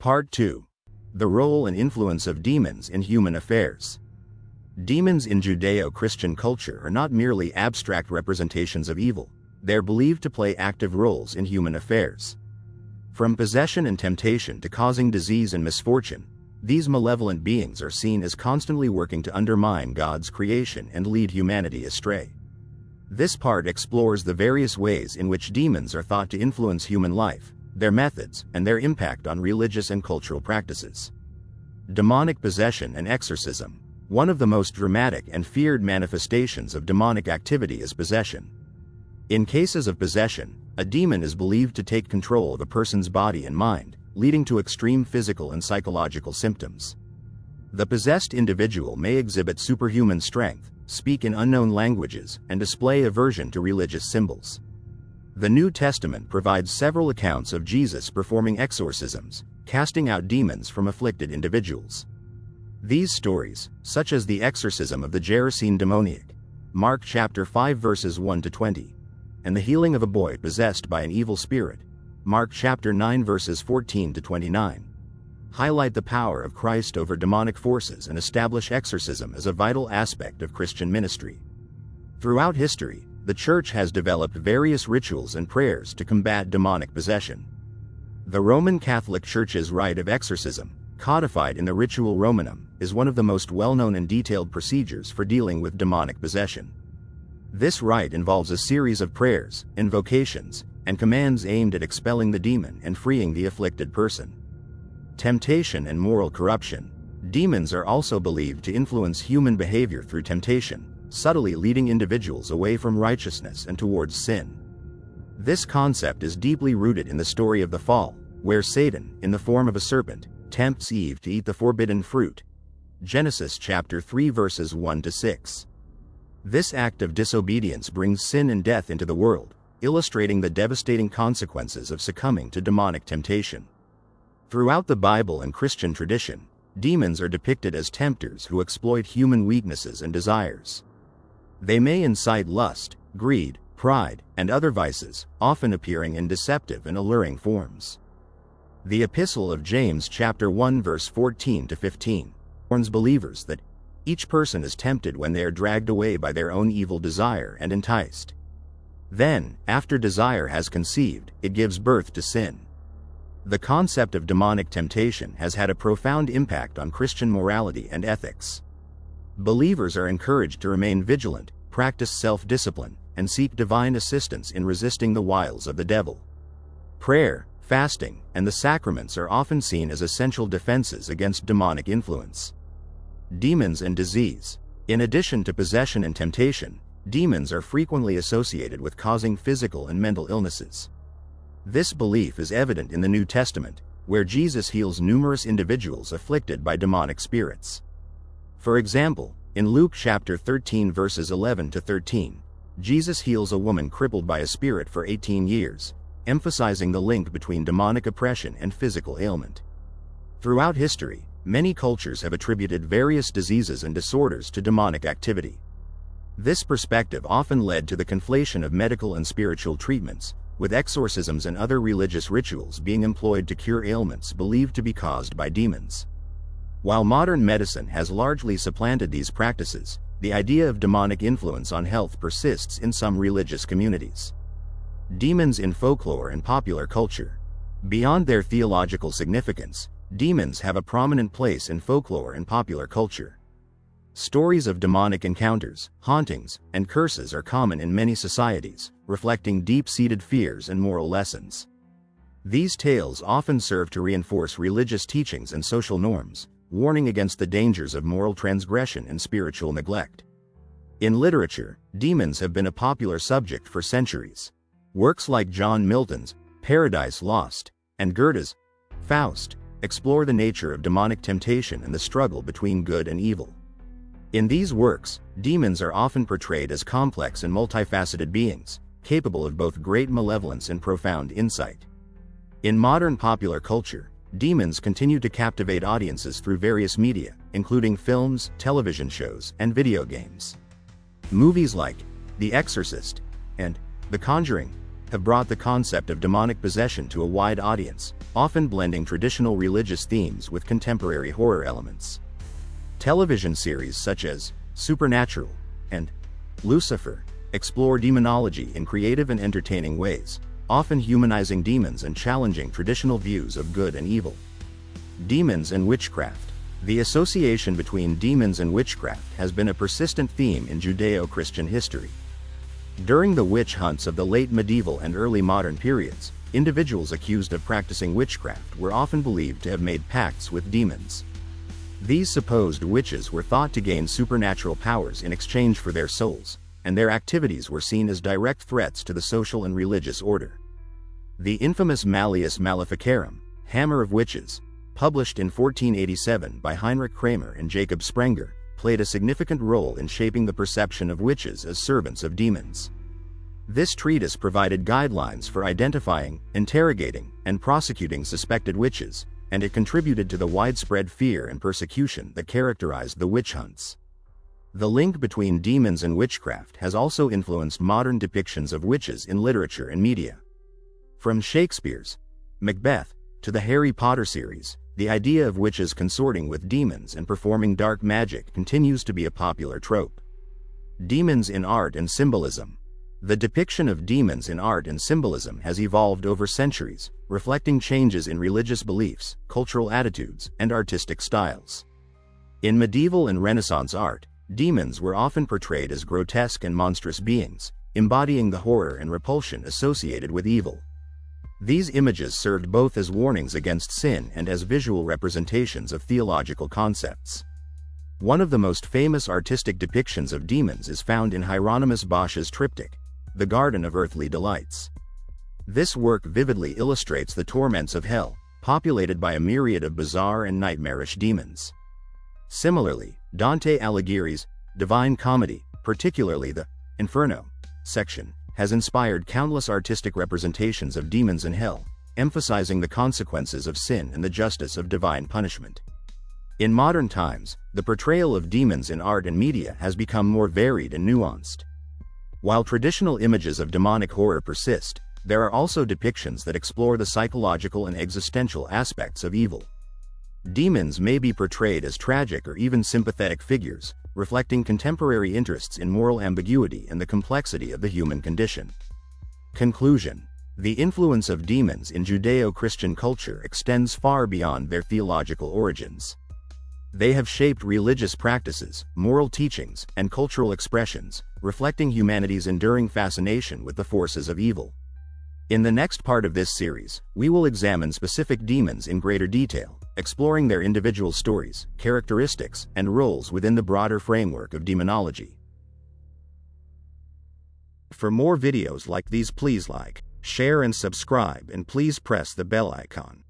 Part 2. The Role and Influence of Demons in Human Affairs. Demons in Judeo-Christian culture are not merely abstract representations of evil, they are believed to play active roles in human affairs. From possession and temptation to causing disease and misfortune, these malevolent beings are seen as constantly working to undermine God's creation and lead humanity astray. This part explores the various ways in which demons are thought to influence human life, their methods, and their impact on religious and cultural practices. Demonic possession and exorcism. One of the most dramatic and feared manifestations of demonic activity is possession. In cases of possession, a demon is believed to take control of a person's body and mind, leading to extreme physical and psychological symptoms. The possessed individual may exhibit superhuman strength, speak in unknown languages, and display aversion to religious symbols. The New Testament provides several accounts of Jesus performing exorcisms, casting out demons from afflicted individuals. These stories, such as the exorcism of the Gerasene demoniac, Mark chapter 5 verses 1 to 20, and the healing of a boy possessed by an evil spirit, Mark chapter 9 verses 14 to 29, highlight the power of Christ over demonic forces and establish exorcism as a vital aspect of Christian ministry. Throughout history, the Church has developed various rituals and prayers to combat demonic possession. The Roman Catholic Church's rite of exorcism, codified in the Ritual Romanum, is one of the most well-known and detailed procedures for dealing with demonic possession. This rite involves a series of prayers, invocations, and commands aimed at expelling the demon and freeing the afflicted person. Temptation and moral corruption. Demons are also believed to influence human behavior through temptation, subtly leading individuals away from righteousness and towards sin. This concept is deeply rooted in the story of the fall, where Satan, in the form of a serpent, tempts Eve to eat the forbidden fruit. Genesis chapter 3 verses 1 to 6. This act of disobedience brings sin and death into the world, illustrating the devastating consequences of succumbing to demonic temptation. Throughout the Bible and Christian tradition, demons are depicted as tempters who exploit human weaknesses and desires. They may incite lust, greed, pride, and other vices, often appearing in deceptive and alluring forms. The Epistle of James chapter 1 verse 14 to 15 warns believers that each person is tempted when they are dragged away by their own evil desire and enticed. Then, after desire has conceived, it gives birth to sin. The concept of demonic temptation has had a profound impact on Christian morality and ethics. Believers are encouraged to remain vigilant, practice self-discipline, and seek divine assistance in resisting the wiles of the devil. Prayer, fasting, and the sacraments are often seen as essential defenses against demonic influence. Demons and disease. In addition to possession and temptation, demons are frequently associated with causing physical and mental illnesses. This belief is evident in the New Testament, where Jesus heals numerous individuals afflicted by demonic spirits. For example, in Luke chapter 13 verses 11 to 13, Jesus heals a woman crippled by a spirit for 18 years, emphasizing the link between demonic oppression and physical ailment. Throughout history, many cultures have attributed various diseases and disorders to demonic activity. This perspective often led to the conflation of medical and spiritual treatments, with exorcisms and other religious rituals being employed to cure ailments believed to be caused by demons. While modern medicine has largely supplanted these practices, the idea of demonic influence on health persists in some religious communities. Demons in folklore and popular culture. Beyond their theological significance, demons have a prominent place in folklore and popular culture. Stories of demonic encounters, hauntings, and curses are common in many societies, reflecting deep-seated fears and moral lessons. These tales often serve to reinforce religious teachings and social norms, warning against the dangers of moral transgression and spiritual neglect. In literature, demons have been a popular subject for centuries. Works like John Milton's Paradise Lost and Goethe's Faust explore the nature of demonic temptation and the struggle between good and evil. In these works, demons are often portrayed as complex and multifaceted beings, capable of both great malevolence and profound insight. In modern popular culture, demons continue to captivate audiences through various media, including films, television shows, and video games. Movies like The Exorcist and The Conjuring have brought the concept of demonic possession to a wide audience, often blending traditional religious themes with contemporary horror elements. Television series such as Supernatural and Lucifer explore demonology in creative and entertaining ways, often humanizing demons and challenging traditional views of good and evil. Demons and witchcraft. The association between demons and witchcraft has been a persistent theme in Judeo-Christian history. During the witch hunts of the late medieval and early modern periods, individuals accused of practicing witchcraft were often believed to have made pacts with demons. These supposed witches were thought to gain supernatural powers in exchange for their souls, and their activities were seen as direct threats to the social and religious order. The infamous Malleus Maleficarum, Hammer of Witches, published in 1487 by Heinrich Kramer and Jacob Sprenger, played a significant role in shaping the perception of witches as servants of demons. This treatise provided guidelines for identifying, interrogating, and prosecuting suspected witches, and it contributed to the widespread fear and persecution that characterized the witch hunts. The link between demons and witchcraft has also influenced modern depictions of witches in literature and media. From Shakespeare's Macbeth to the Harry Potter series, the idea of witches consorting with demons and performing dark magic continues to be a popular trope. Demons in art and symbolism. The depiction of demons in art and symbolism has evolved over centuries, reflecting changes in religious beliefs, cultural attitudes, and artistic styles. In medieval and Renaissance art, demons were often portrayed as grotesque and monstrous beings, embodying the horror and repulsion associated with evil. These images served both as warnings against sin and as visual representations of theological concepts. One of the most famous artistic depictions of demons is found in Hieronymus Bosch's triptych, The Garden of Earthly Delights. This work vividly illustrates the torments of hell, populated by a myriad of bizarre and nightmarish demons. Similarly, Dante Alighieri's Divine Comedy, particularly the Inferno section, has inspired countless artistic representations of demons and hell, emphasizing the consequences of sin and the justice of divine punishment. In modern times, the portrayal of demons in art and media has become more varied and nuanced. While traditional images of demonic horror persist, there are also depictions that explore the psychological and existential aspects of evil. Demons may be portrayed as tragic or even sympathetic figures, reflecting contemporary interests in moral ambiguity and the complexity of the human condition. Conclusion. The influence of demons in Judeo-Christian culture extends far beyond their theological origins. They have shaped religious practices, moral teachings, and cultural expressions, reflecting humanity's enduring fascination with the forces of evil. In the next part of this series, we will examine specific demons in greater detail, exploring their individual stories, characteristics, and roles within the broader framework of demonology. For more videos like these, please like, share and subscribe, and please press the bell icon.